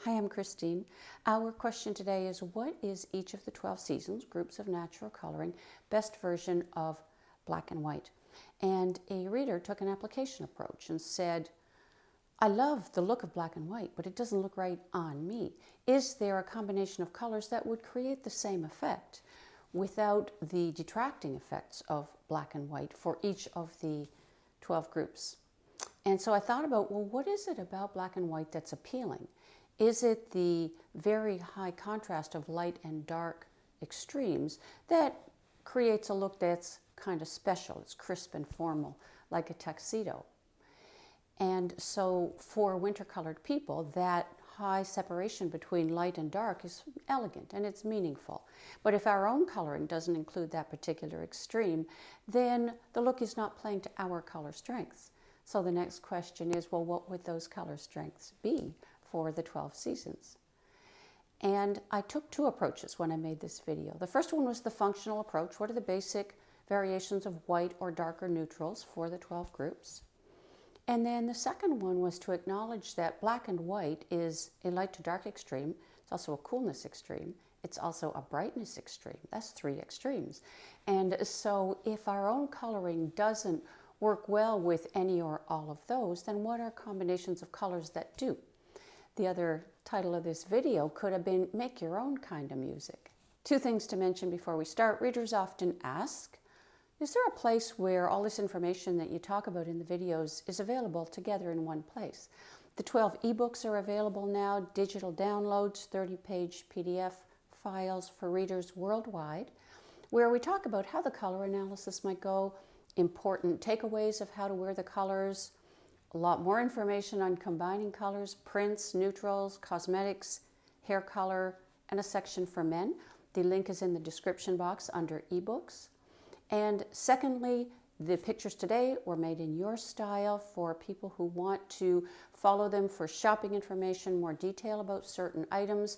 Hi, I'm Christine. Our question today is, what is each of the 12 seasons, groups of natural coloring, best version of black and white? And a reader took an application approach and said, I love the look of black and white, but it doesn't look right on me. Is there a combination of colors that would create the same effect without the detracting effects of black and white for each of the 12 groups? And so I thought about, well, what is it about black and white that's appealing? Is it the very high contrast of light and dark extremes that creates a look that's kind of special? It's crisp and formal, like a tuxedo. And so for winter-colored people, that high separation between light and dark is elegant and it's meaningful. But if our own coloring doesn't include that particular extreme, then the look is not playing to our color strengths. So the next question is, well, what would those color strengths be for the 12 seasons? And I took two approaches when I made this video. The first one was the functional approach. What are the basic variations of white or darker neutrals for the 12 groups? And then the second one was to acknowledge that black and white is a light to dark extreme. It's also a coolness extreme. It's also a brightness extreme. That's three extremes. And so if our own coloring doesn't work well with any or all of those, then what are combinations of colors that do? The other title of this video could have been Make Your Own Kind of Music. Two things to mention before we start. Readers often ask, is there a place where all this information that you talk about in the videos is available together in one place? The 12 ebooks are available now, digital downloads, 30-page PDF files for readers worldwide, where we talk about how the color analysis might go, important takeaways of how to wear the colors, a lot more information on combining colors, prints, neutrals, cosmetics, hair color, and a section for men. The link is in the description box under ebooks. And secondly, the pictures today were made in your style for people who want to follow them for shopping information, more detail about certain items.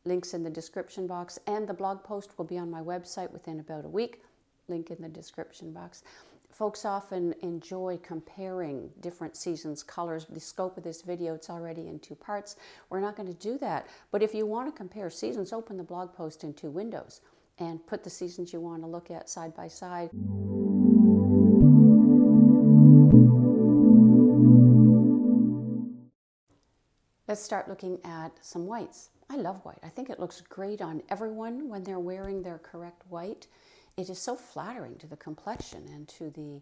Links in the description box, and the blog post will be on my website within about a week. Link in the description box. Folks often enjoy comparing different seasons' colors. The scope of this video, it's already in two parts. We're not going to do that. But if you want to compare seasons, open the blog post in two windows and put the seasons you want to look at side by side. Let's start looking at some whites. I love white. I think it looks great on everyone when they're wearing their correct white. It is so flattering to the complexion and to the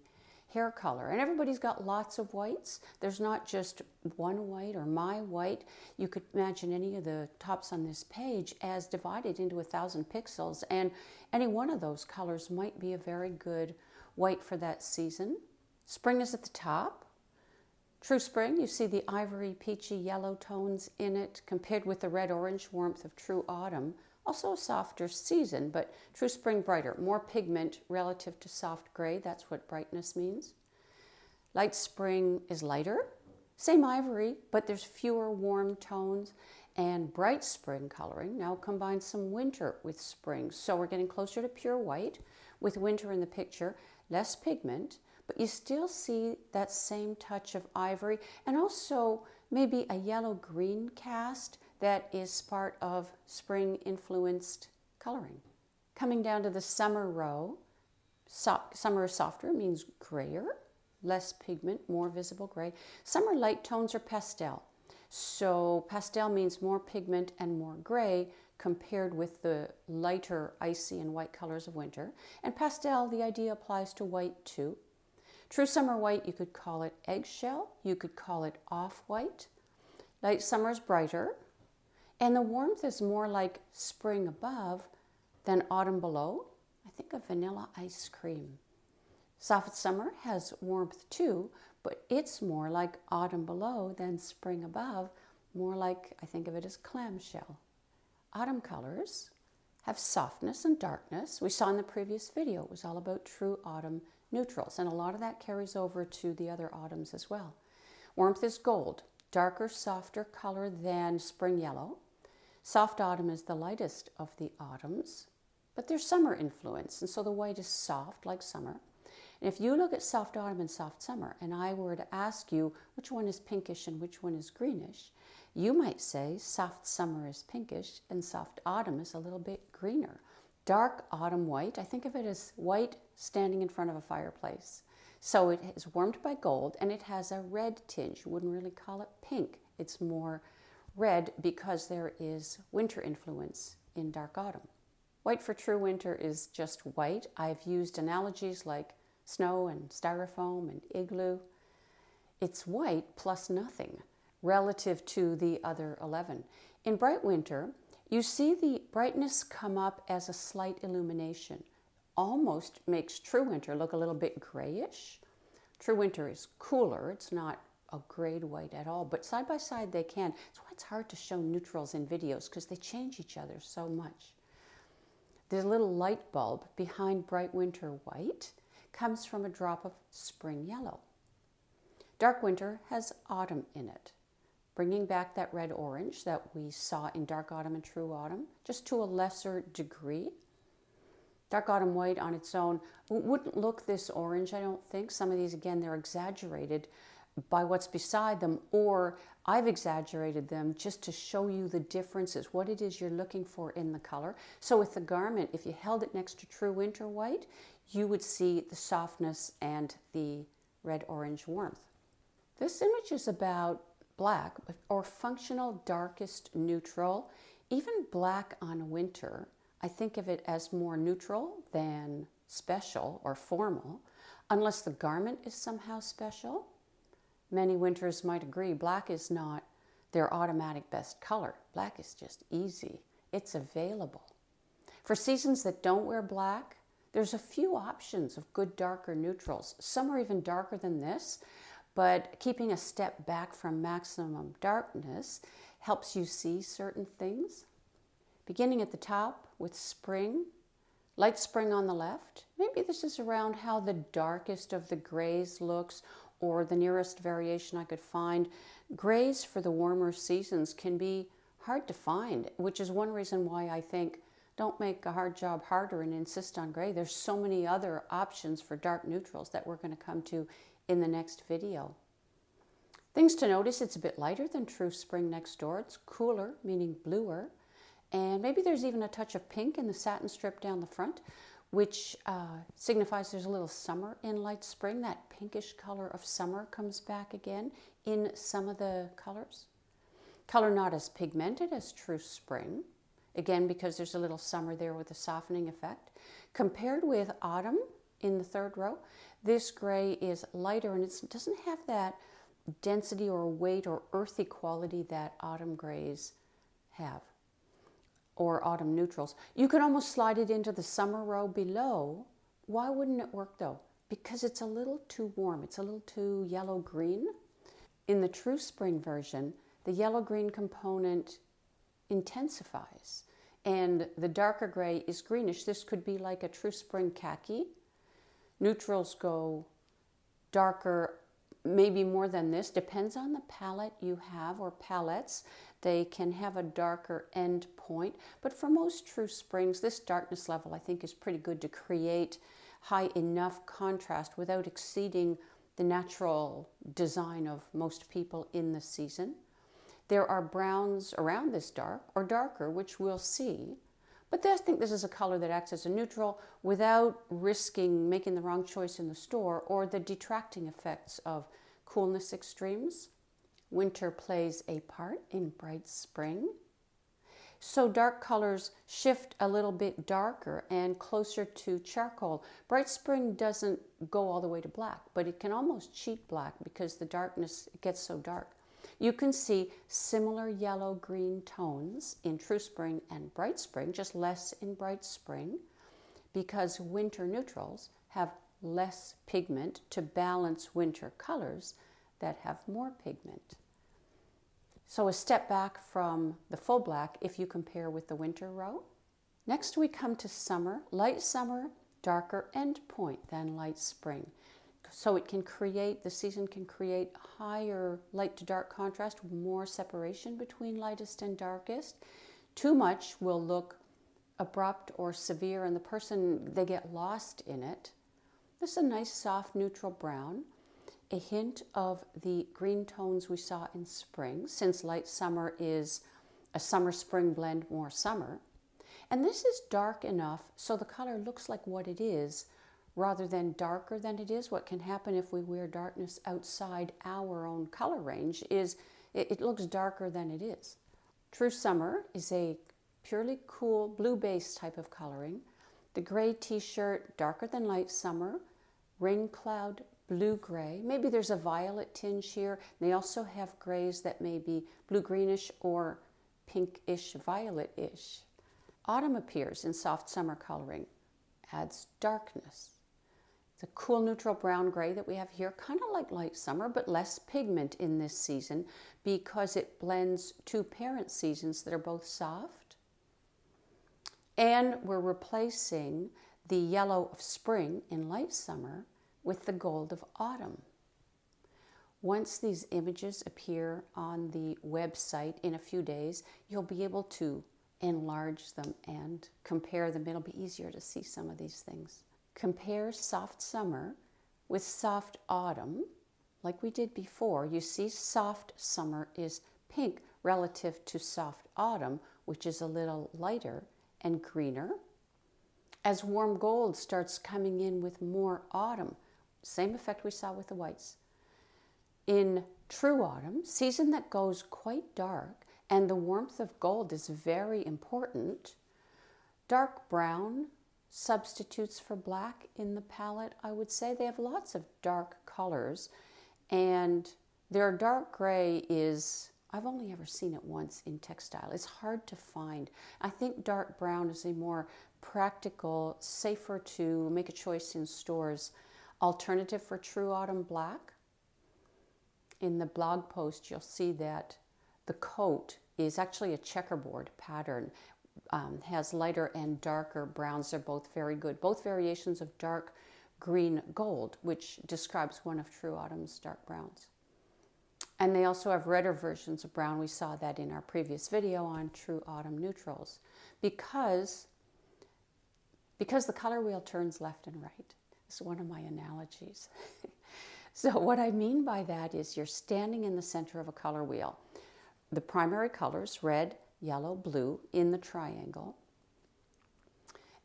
hair color. And everybody's got lots of whites. There's not just one white or my white. You could imagine any of the tops on this page as divided into 1,000 pixels, and any one of those colors might be a very good white for that season. Spring is at the top. True spring, you see the ivory, peachy, yellow tones in it compared with the red-orange warmth of true autumn. Also a softer season, but true spring brighter, more pigment relative to soft gray. That's what brightness means. Light spring is lighter, same ivory, but there's fewer warm tones. And bright spring coloring now combines some winter with spring. So we're getting closer to pure white with winter in the picture, less pigment, but you still see that same touch of ivory and also maybe a yellow-green cast that is part of spring-influenced coloring. Coming down to the summer row, summer is softer, means grayer, less pigment, more visible gray. Summer light tones are pastel. So pastel means more pigment and more gray compared with the lighter icy and white colors of winter. And pastel, the idea applies to white too. True summer white, you could call it eggshell, you could call it off-white. Light summer is brighter, and the warmth is more like spring above than autumn below. I think of vanilla ice cream. Soft summer has warmth too, but it's more like autumn below than spring above, more like, I think of it as clamshell. Autumn colors have softness and darkness. We saw in the previous video, it was all about true autumn neutrals, and a lot of that carries over to the other autumns as well. Warmth is gold, darker, softer color than spring yellow. Soft autumn is the lightest of the autumns, but there's summer influence, and so the white is soft like summer. And if you look at soft autumn and soft summer, and I were to ask you which one is pinkish and which one is greenish, You might say soft summer is pinkish and soft autumn is a little bit greener. Dark autumn white, I think of it as white standing in front of a fireplace. So it is warmed by gold and it has a red tinge. You wouldn't really call it pink. It's more red because there is winter influence in dark autumn. White for true winter is just white. I've used analogies like snow and styrofoam and igloo. It's white plus nothing relative to the other 11. In bright winter, you see the brightness come up as a slight illumination. Almost makes true winter look a little bit grayish. True winter is cooler. It's not a grayed white at all, but side by side they can. That's why it's hard to show neutrals in videos because they change each other so much. The little light bulb behind bright winter white comes from a drop of spring yellow. Dark winter has autumn in it, bringing back that red-orange that we saw in dark autumn and true autumn, just to a lesser degree. Dark autumn white on its own wouldn't look this orange, I don't think. Some of these, again, they're exaggerated by what's beside them, or I've exaggerated them just to show you the differences, what it is you're looking for in the color. So with the garment, if you held it next to true winter white, you would see the softness and the red-orange warmth. This image is about black, or functional darkest neutral. Even black on winter, I think of it as more neutral than special or formal, unless the garment is somehow special. Many winters might agree black is not their automatic best color. Black is just easy. It's available. For seasons that don't wear black, there's a few options of good darker neutrals. Some are even darker than this, but keeping a step back from maximum darkness helps you see certain things. Beginning at the top with spring, light spring on the left. Maybe this is around how the darkest of the grays looks, or the nearest variation I could find. Grays for the warmer seasons can be hard to find, which is one reason why I think don't make a hard job harder and insist on gray. There's so many other options for dark neutrals that we're going to come to in the next video. Things to notice, it's a bit lighter than true spring next door. It's cooler, meaning bluer. And maybe there's even a touch of pink in the satin strip down the front, which signifies there's a little summer in light spring. That pinkish color of summer comes back again in some of the colors. Color not as pigmented as true spring, again because there's a little summer there with a softening effect. Compared with autumn in the third row, this gray is lighter and it doesn't have that density or weight or earthy quality that autumn grays have, or autumn neutrals. You could almost slide it into the summer row below. Why wouldn't it work though? Because it's a little too warm. It's a little too yellow-green. In the true spring version, the yellow-green component intensifies and the darker gray is greenish. This could be like a true spring khaki. Neutrals go darker, maybe more than this. Depends on the palette you have, or palettes. They can have a darker end point. But for most true springs, this darkness level I think is pretty good to create high enough contrast without exceeding the natural design of most people in the season. There are browns around this dark or darker, which we'll see. But I think this is a color that acts as a neutral without risking making the wrong choice in the store or the detracting effects of coolness extremes. Winter plays a part in bright spring. So dark colors shift a little bit darker and closer to charcoal. Bright spring doesn't go all the way to black, but it can almost cheat black because the darkness gets so dark. You can see similar yellow-green tones in true spring and bright spring, just less in bright spring, because winter neutrals have less pigment to balance winter colors that have more pigment. So a step back from the full black if you compare with the winter row. Next we come to summer, light summer, darker end point than light spring. So it can create, the season can create higher light to dark contrast, more separation between lightest and darkest. Too much will look abrupt or severe and the person, they get lost in it. This is a nice soft neutral brown. a hint of the green tones we saw in spring, since light summer is a summer-spring blend, more summer. And this is dark enough so the color looks like what it is rather than darker than it is. What can happen if we wear darkness outside our own color range is it looks darker than it is. True Summer is a purely cool blue-based type of coloring. The gray t-shirt, darker than light summer, rain cloud, blue-gray. Maybe there's a violet tinge here. They also have grays that may be blue-greenish or pinkish, violet-ish. Autumn appears in soft summer coloring, adds darkness. The cool neutral brown gray that we have here, kind of like light summer, but less pigment in this season because it blends two parent seasons that are both soft. And we're replacing the yellow of spring in light summer with the gold of autumn. Once these images appear on the website in a few days, you'll be able to enlarge them and compare them. It'll be easier to see some of these things. Compare soft summer with soft autumn. Like we did before, you see soft summer is pink relative to soft autumn, which is a little lighter and greener. As warm gold starts coming in with more autumn, same effect we saw with the whites. In true autumn, season that goes quite dark, and the warmth of gold is very important, dark brown substitutes for black in the palette, I would say. They have lots of dark colors, and their dark gray is, I've only ever seen it once in textile. It's hard to find. I think dark brown is a more practical, safer to make a choice in stores alternative for true autumn black. In the blog post, you'll see that the coat is actually a checkerboard pattern. Has lighter and darker browns. They're both very good. Both variations of dark green gold, which describes one of True Autumn's dark browns. And they also have redder versions of brown. We saw that in our previous video on True Autumn neutrals. Because the color wheel turns left and right. It's one of my analogies. So what I mean by that is you're standing in the center of a color wheel. The primary colors, red, yellow, blue, in the triangle,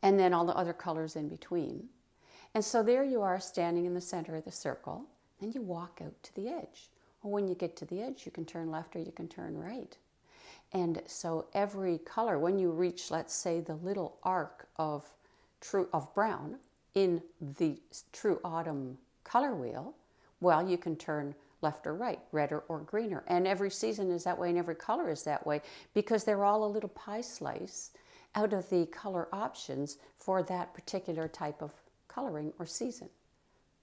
and then all the other colors in between. And so there you are standing in the center of the circle, then you walk out to the edge. Well, when you get to the edge, you can turn left or you can turn right. And so every color, when you reach, let's say, the little arc of brown in the True Autumn color wheel, well, you can turn left or right, redder or greener. And every season is that way and every color is that way because they're all a little pie slice out of the color options for that particular type of coloring or season.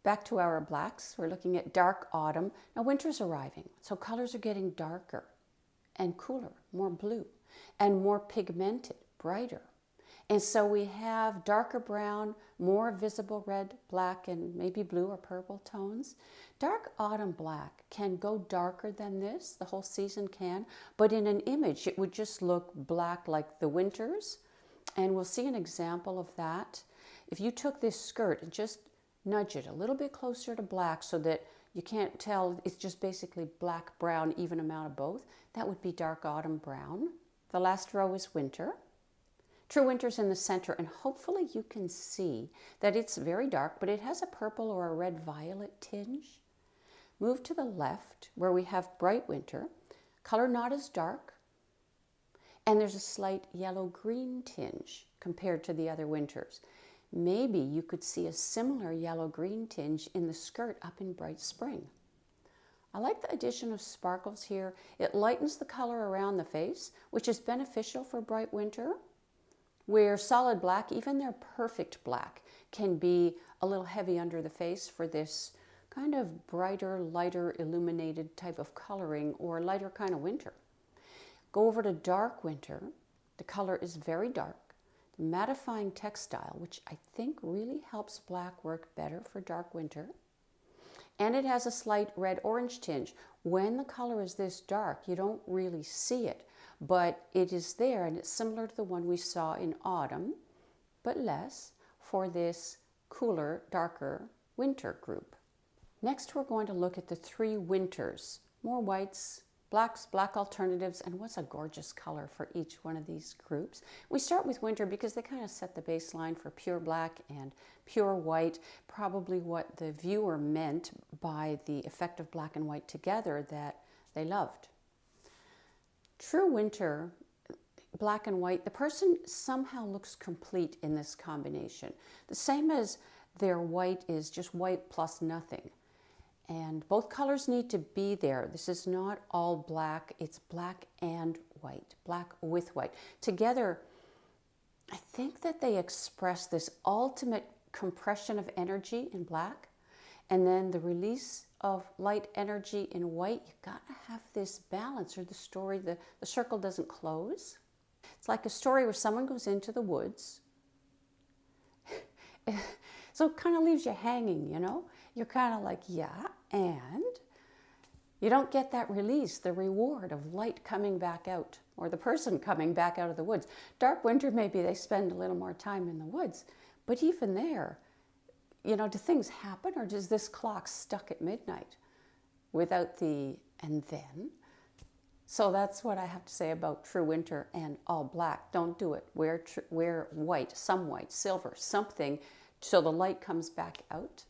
Back to our blacks, we're looking at dark autumn. Now winter's arriving, so colors are getting darker and cooler, more blue and more pigmented, brighter. And so we have darker brown, more visible red, black, and maybe blue or purple tones. Dark autumn black can go darker than this, the whole season can, but in an image it would just look black like the winters. And we'll see an example of that. If you took this skirt and just nudge it a little bit closer to black so that you can't tell, it's just basically black, brown, even amount of both, that would be dark autumn brown. The last row is winter. True Winter's in the center, and hopefully you can see that it's very dark, but it has a purple or a red-violet tinge. Move to the left, where we have Bright Winter, color not as dark, and there's a slight yellow-green tinge compared to the other winters. Maybe you could see a similar yellow-green tinge in the skirt up in Bright Spring. I like the addition of sparkles here. It lightens the color around the face, which is beneficial for Bright Winter, where solid black, even their perfect black, can be a little heavy under the face for this kind of brighter, lighter, illuminated type of coloring or lighter kind of winter. Go over to dark winter. The color is very dark. The mattifying textile, which I think really helps black work better for dark winter. And it has a slight red-orange tinge. When the color is this dark, you don't really see it, but it is there, and it's similar to the one we saw in autumn, but less for this cooler, darker winter group. Next, we're going to look at the 3 winters. More whites, blacks, black alternatives, and what's a gorgeous color for each one of these groups. We start with winter because they kind of set the baseline for pure black and pure white, probably what the viewer meant by the effect of black and white together that they loved. True winter, black and white, the person somehow looks complete in this combination. The same as their white is just white plus nothing. And both colors need to be there. This is not all black, it's black and white, black with white. Together, I think that they express this ultimate compression of energy in black, and then the release of light energy in white. You gotta have this balance, or the story, the circle doesn't close. It's like a story where someone goes into the woods. So it kind of leaves you hanging, you know? You're kind of like, yeah, and you don't get that release, the reward of light coming back out, or the person coming back out of the woods. Dark winter, maybe they spend a little more time in the woods, but even there, you know, do things happen, or does this clock stuck at midnight without the and then? So that's what I have to say about true winter and all black. Don't do it. Wear white, some white, silver, something, so the light comes back out.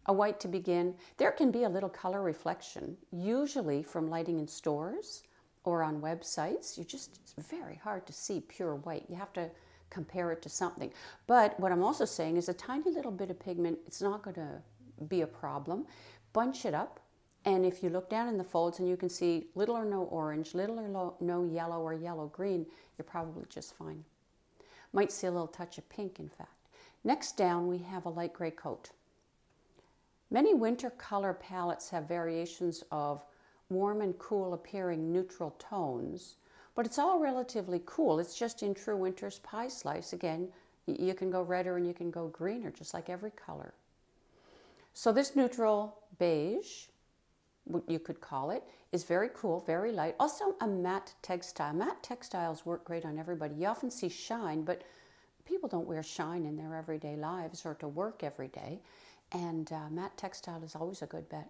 A white to begin. There can be a little color reflection, usually from lighting in stores or on websites. It's very hard to see pure white. You have to compare it to something. But what I'm also saying is a tiny little bit of pigment, it's not going to be a problem. Bunch it up, and if you look down in the folds and you can see little or no orange, little or no yellow or yellow-green, you're probably just fine. Might see a little touch of pink, in fact. Next down, we have a light gray coat. Many winter color palettes have variations of warm and cool appearing neutral tones, but it's all relatively cool. It's just in true winter's pie slice. Again, you can go redder and you can go greener, just like every color. So this neutral beige, what you could call it, is very cool, very light. Also a matte textile. Matte textiles work great on everybody. You often see shine, but people don't wear shine in their everyday lives or to work every day. And matte textile is always a good bet.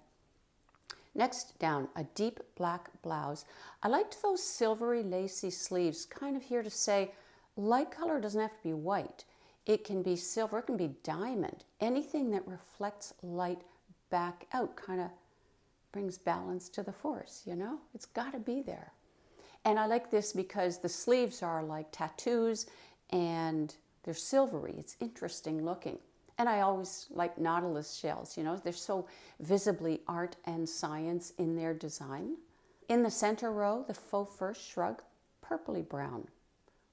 Next down, a deep black blouse. I liked those silvery lacy sleeves, kind of here to say light color doesn't have to be white. It can be silver, it can be diamond. Anything that reflects light back out kind of brings balance to the force, you know? It's got to be there. And I like this because the sleeves are like tattoos and they're silvery. It's interesting looking. And I always like nautilus shells, you know, they're so visibly art and science in their design. In the center row, the faux fur shrug, purpley brown.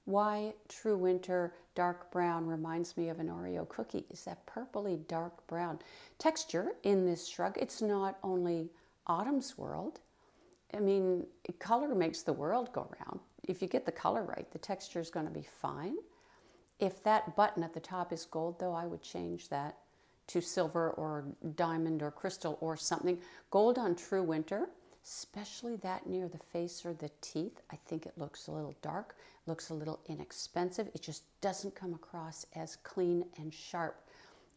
Why true winter dark brown reminds me of an Oreo cookie is that purpley dark brown. Texture in this shrug, it's not only autumn's world. I mean, color makes the world go round. If you get the color right, the texture is going to be fine. If that button at the top is gold, though, I would change that to silver or diamond or crystal or something. Gold on true winter, especially that near the face or the teeth, I think it looks a little dark, looks a little inexpensive. It just doesn't come across as clean and sharp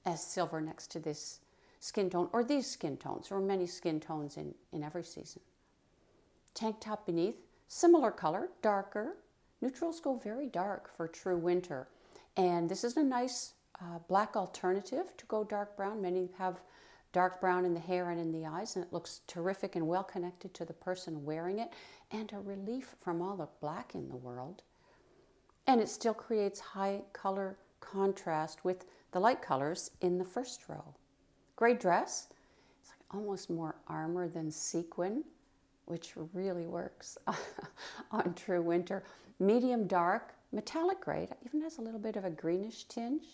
as silver next to this skin tone, or these skin tones, or many skin tones in every season. Tank top beneath, similar color, darker. Neutrals go very dark for true winter. And this is a nice black alternative to go dark brown. Many have dark brown in the hair and in the eyes, and it looks terrific and well connected to the person wearing it, and a relief from all the black in the world. And it still creates high color contrast with the light colors in the first row. Gray dress, it's like almost more armor than sequin, which really works on true winter. Medium dark, metallic gray, it even has a little bit of a greenish tinge.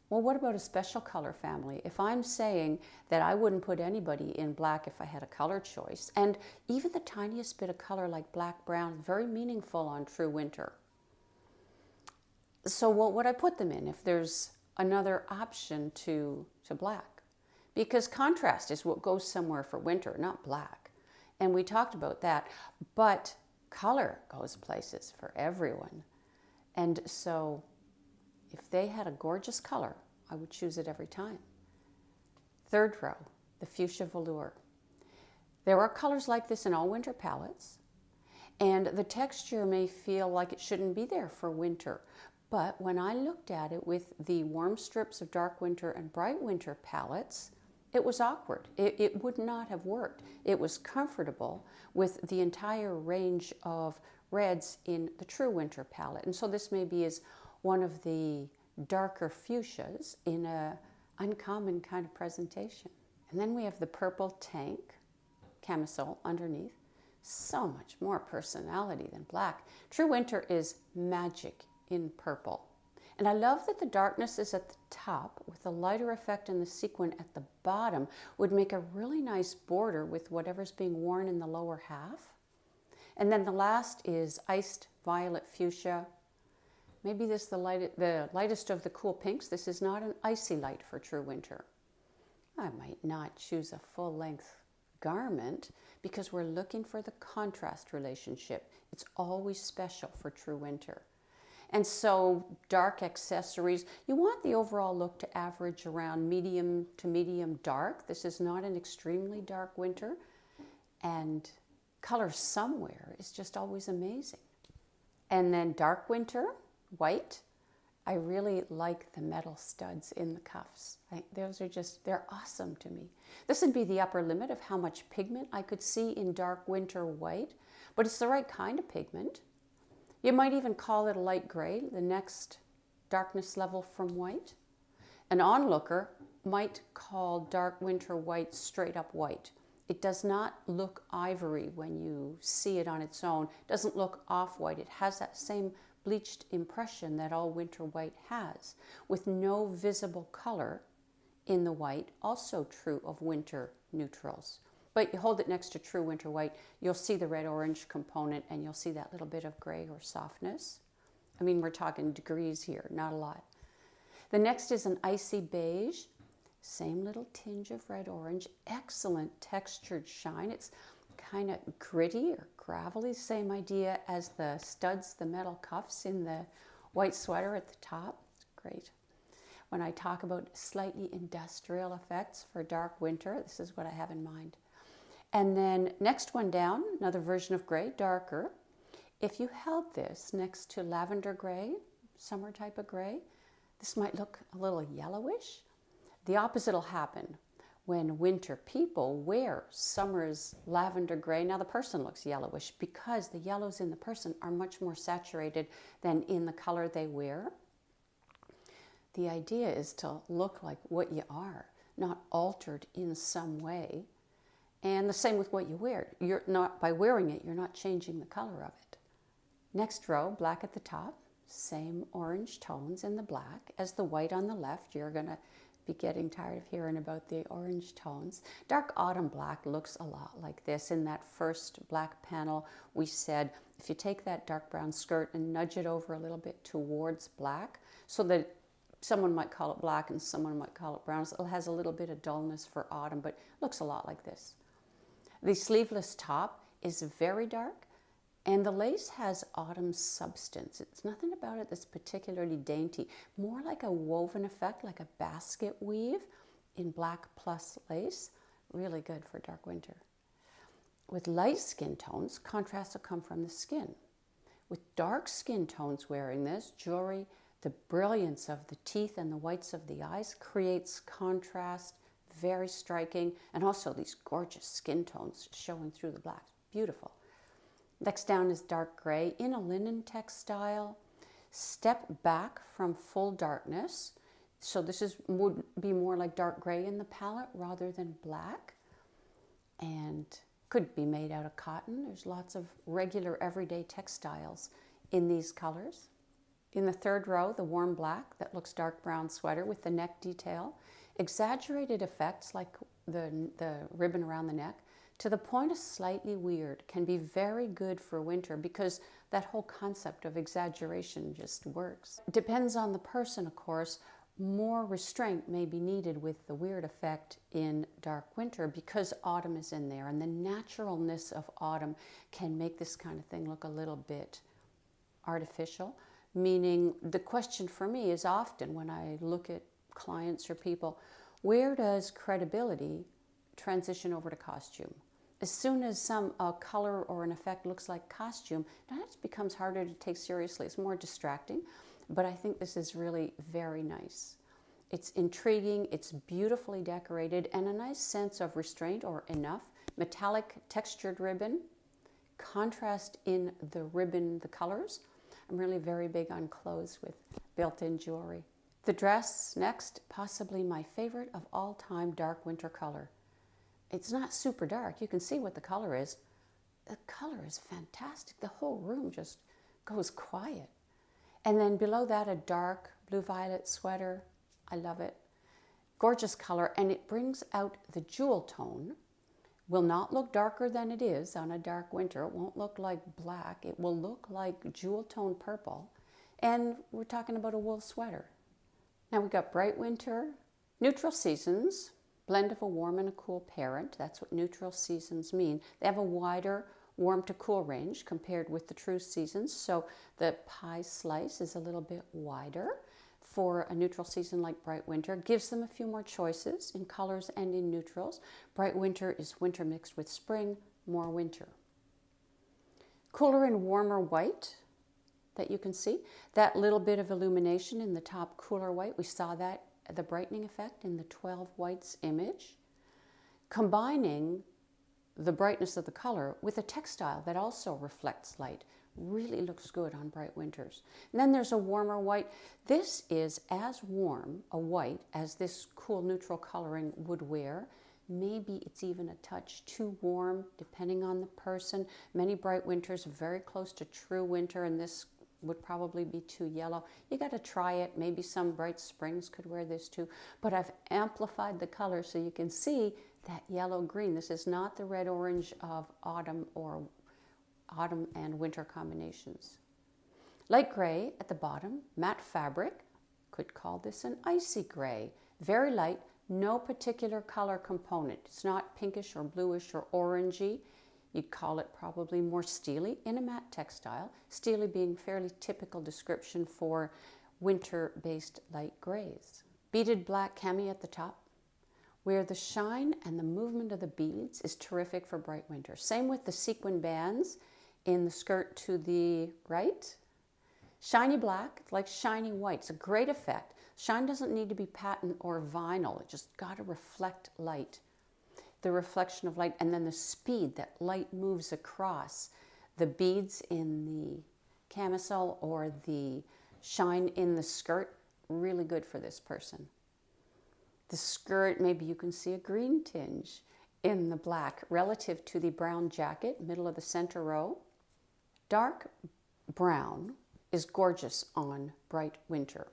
Well, what about a special color family? If I'm saying that I wouldn't put anybody in black if I had a color choice, and even the tiniest bit of color like black, brown, very meaningful on true winter. So what would I put them in if there's another option to black? Because contrast is what goes somewhere for winter, not black. And we talked about that, but color goes places for everyone. And so if they had a gorgeous color, I would choose it every time. Third row, the fuchsia velour. There are colors like this in all winter palettes, and the texture may feel like it shouldn't be there for winter. But when I looked at it with the warm strips of dark winter and bright winter palettes, it was awkward. It would not have worked. It was comfortable with the entire range of reds in the true winter palette. And so this maybe is one of the darker fuchsias in a uncommon kind of presentation. And then we have the purple tank camisole underneath. So much more personality than black. True winter is magic in purple. And I love that the darkness is at the top with the lighter effect and the sequin at the bottom would make a really nice border with whatever's being worn in the lower half. And then the last is iced violet fuchsia. Maybe this is the lightest of the cool pinks. This is not an icy light for true winter. I might not choose a full-length garment because we're looking for the contrast relationship. It's always special for true winter. And so dark accessories, you want the overall look to average around medium to medium dark. This is not an extremely dark winter. And color somewhere is just always amazing. And then dark winter, white. I really like the metal studs in the cuffs. They're awesome to me. This would be the upper limit of how much pigment I could see in dark winter white, but it's the right kind of pigment. You might even call it a light gray, the next darkness level from white. An onlooker might call dark winter white straight up white. It does not look ivory when you see it on its own. It doesn't look off-white. It has that same bleached impression that all winter white has, with no visible color in the white, also true of winter neutrals. But you hold it next to true winter white, you'll see the red-orange component and you'll see that little bit of gray or softness. I mean, we're talking degrees here, not a lot. The next is an icy beige, same little tinge of red-orange, excellent textured shine. It's kind of gritty or gravelly, same idea as the studs, the metal cuffs in the white sweater at the top. It's great. When I talk about slightly industrial effects for dark winter, this is what I have in mind. And then next one down, another version of gray, darker. If you held this next to lavender gray, summer type of gray, this might look a little yellowish. The opposite will happen when winter people wear summer's lavender gray. Now the person looks yellowish because the yellows in the person are much more saturated than in the color they wear. The idea is to look like what you are, not altered in some way. And the same with what you wear. You're not, by wearing it, you're not changing the color of it. Next row, black at the top, same orange tones in the black as the white on the left. You're going to be getting tired of hearing about the orange tones. Dark autumn black looks a lot like this. In that first black panel, we said if you take that dark brown skirt and nudge it over a little bit towards black, so that someone might call it black and someone might call it brown. So it has a little bit of dullness for autumn, but looks a lot like this. The sleeveless top is very dark, and the lace has autumn substance. It's nothing about it that's particularly dainty, more like a woven effect, like a basket weave in black plus lace. Really good for dark winter. With light skin tones, contrast will come from the skin. With dark skin tones wearing this, jewelry, the brilliance of the teeth and the whites of the eyes creates contrast, very striking, and also these gorgeous skin tones showing through the black. Beautiful. Next down is dark gray in a linen textile. Step back from full darkness. So this would be more like dark gray in the palette rather than black. And could be made out of cotton. There's lots of regular everyday textiles in these colors. In the third row, the warm black that looks dark brown sweater with the neck detail. Exaggerated effects like the ribbon around the neck to the point of slightly weird can be very good for winter because that whole concept of exaggeration just works. Depends on the person, of course. More restraint may be needed with the weird effect in dark winter because autumn is in there, and the naturalness of autumn can make this kind of thing look a little bit artificial. Meaning the question for me is often when I look at clients or people, where does credibility transition over to costume. As soon as some color or an effect looks like costume, now it becomes harder to take seriously. It's more distracting, but I think this is really very nice. It's intriguing, it's beautifully decorated, and a nice sense of restraint or enough. Metallic textured ribbon, contrast in the ribbon, the colors. I'm really very big on clothes with built-in jewelry. The dress next, possibly my favorite of all time dark winter color. It's not super dark. You can see what the color is. The color is fantastic. The whole room just goes quiet. And then below that, a dark blue-violet sweater. I love it. Gorgeous color, and it brings out the jewel tone. Will not look darker than it is on a dark winter. It won't look like black. It will look like jewel tone purple. And we're talking about a wool sweater. Now we've got bright winter, neutral seasons, blend of a warm and a cool parent. That's what neutral seasons mean. They have a wider warm to cool range compared with the true seasons. So the pie slice is a little bit wider for a neutral season like bright winter. Gives them a few more choices in colors and in neutrals. Bright winter is winter mixed with spring, more winter. Cooler and warmer white that you can see. That little bit of illumination in the top cooler white, we saw that, the brightening effect in the 12 whites image. Combining the brightness of the color with a textile that also reflects light. Really looks good on bright winters. And then there's a warmer white. This is as warm a white as this cool neutral coloring would wear. Maybe it's even a touch too warm, depending on the person. Many bright winters very close to true winter, and this would probably be too yellow. You got to try it. Maybe some bright springs could wear this too. But I've amplified the color so you can see that yellow-green. This is not the red-orange of autumn or autumn and winter combinations. Light gray at the bottom, matte fabric. Could call this an icy gray. Very light, no particular color component. It's not pinkish or bluish or orangey. You'd call it probably more steely in a matte textile. Steely being fairly typical description for winter-based light grays. Beaded black cami at the top, where the shine and the movement of the beads is terrific for bright winter. Same with the sequin bands in the skirt to the right. Shiny black, it's like shiny white. It's a great effect. Shine doesn't need to be patent or vinyl. It just got to reflect light. The reflection of light, and then the speed that light moves across the beads in the camisole or the shine in the skirt, really good for this person. The skirt, maybe you can see a green tinge in the black relative to the brown jacket, middle of the center row. Dark brown is gorgeous on bright winter.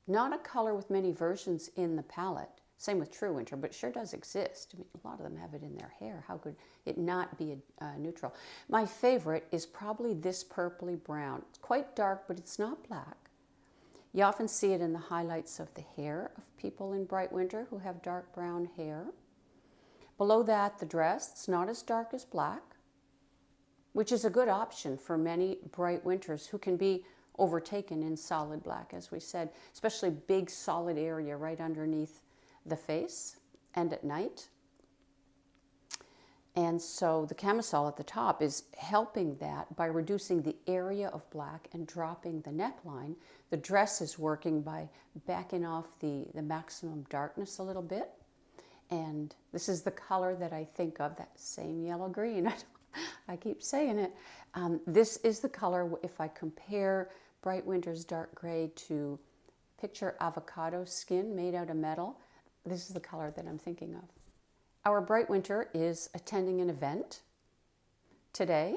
Not a color with many versions in the palette. Same with true winter, but it sure does exist. I mean, a lot of them have it in their hair. How could it not be a neutral? My favorite is probably this purpley brown. It's quite dark, but it's not black. You often see it in the highlights of the hair of people in bright winter who have dark brown hair. Below that, the dress. It's not as dark as black, which is a good option for many bright winters who can be overtaken in solid black, as we said, especially big solid area right underneath the face and at night. And so the camisole at the top is helping that by reducing the area of black and dropping the neckline. The dress is working by backing off the maximum darkness a little bit. And this is the color that I think of, that same yellow-green. I keep saying it. This is the color, if I compare bright winter's dark gray to picture avocado skin made out of metal, this is the color that I'm thinking of. Our bright winter is attending an event today.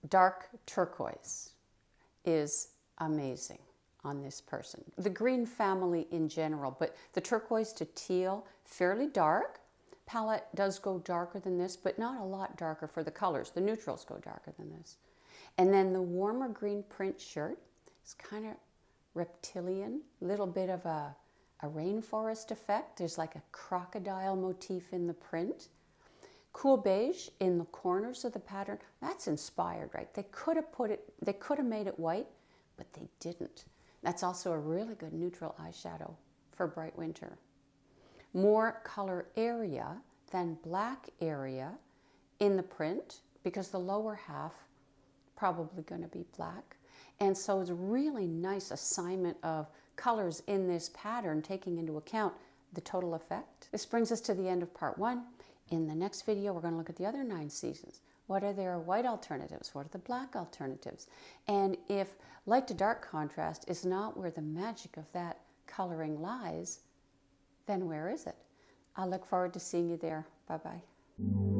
Dark turquoise is amazing on this person. The green family in general, but the turquoise to teal, fairly dark. Palette does go darker than this, but not a lot darker for the colors. The neutrals go darker than this. And then the warmer green print shirt is kind of reptilian, little bit of a rainforest effect. There's like a crocodile motif in the print. Cool beige in the corners of the pattern. That's inspired, right? They could have made it white, but they didn't. That's also a really good neutral eyeshadow for bright winter. more color area than black area in the print, because the lower half probably going to be black. And so it's a really nice assignment of colors in this pattern, taking into account the total effect. This brings us to the end of part 1. In the next video, we're going to look at the other 9 seasons. What are their white alternatives? What are the black alternatives? And if light to dark contrast is not where the magic of that coloring lies, then where is it? I look forward to seeing you there. Bye-bye.